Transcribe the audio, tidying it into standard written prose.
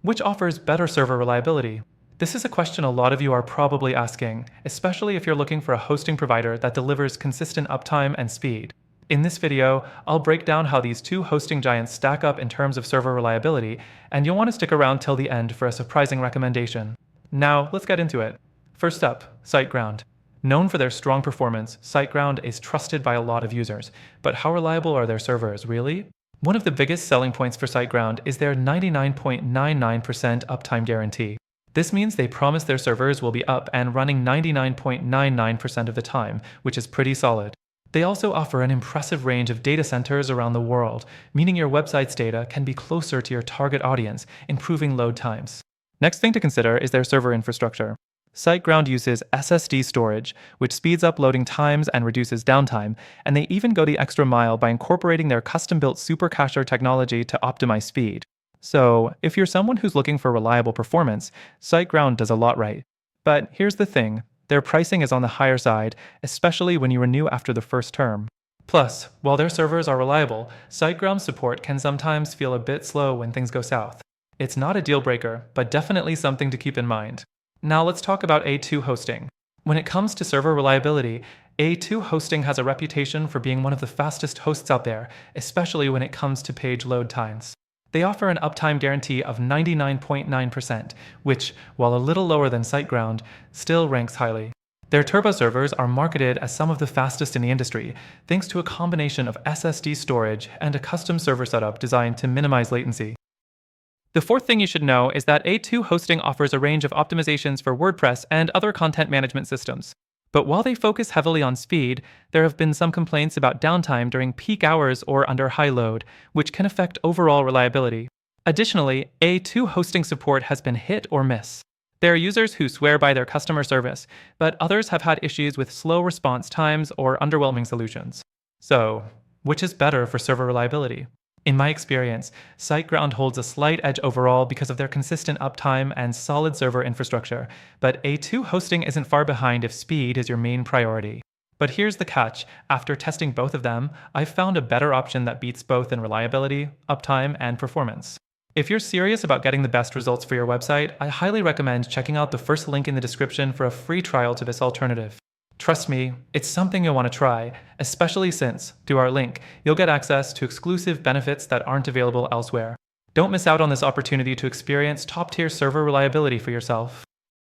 Which offers better server reliability? This is a question a lot of you are probably asking, especially if you're looking for a hosting provider that delivers consistent uptime and speed. In this video, I'll break down how these two hosting giants stack up in terms of server reliability, and you'll want to stick around till the end for a surprising recommendation. Now, let's get into it. First up, SiteGround. Known for their strong performance, SiteGround is trusted by a lot of users. But how reliable are their servers, really? One of the biggest selling points for SiteGround is their 99.99% uptime guarantee. This means they promise their servers will be up and running 99.99% of the time, which is pretty solid. They also offer an impressive range of data centers around the world, meaning your website's data can be closer to your target audience, improving load times. Next thing to consider is their server infrastructure. SiteGround uses SSD storage, which speeds up loading times and reduces downtime, and they even go the extra mile by incorporating their custom-built supercacher technology to optimize speed. So, if you're someone who's looking for reliable performance, SiteGround does a lot right. But here's the thing, their pricing is on the higher side, especially when you renew after the first term. Plus, while their servers are reliable, SiteGround support can sometimes feel a bit slow when things go south. It's not a deal breaker, but definitely something to keep in mind. Now let's talk about A2 hosting. When it comes to server reliability, A2 hosting has a reputation for being one of the fastest hosts out there, especially when it comes to page load times. They offer an uptime guarantee of 99.9%, which, while a little lower than SiteGround, still ranks highly. Their turbo servers are marketed as some of the fastest in the industry, thanks to a combination of SSD storage and a custom server setup designed to minimize latency. The fourth thing you should know is that A2 hosting offers a range of optimizations for WordPress and other content management systems. But while they focus heavily on speed, there have been some complaints about downtime during peak hours or under high load, which can affect overall reliability. Additionally, A2 hosting support has been hit or miss. There are users who swear by their customer service, but others have had issues with slow response times or underwhelming solutions. So, which is better for server reliability? In my experience, SiteGround holds a slight edge overall because of their consistent uptime and solid server infrastructure, but A2 hosting isn't far behind if speed is your main priority. But here's the catch, after testing both of them, I've found a better option that beats both in reliability, uptime, and performance. If you're serious about getting the best results for your website, I highly recommend checking out the first link in the description for a free trial to this alternative. Trust me, it's something you'll want to try, especially since, through our link, you'll get access to exclusive benefits that aren't available elsewhere. Don't miss out on this opportunity to experience top-tier server reliability for yourself.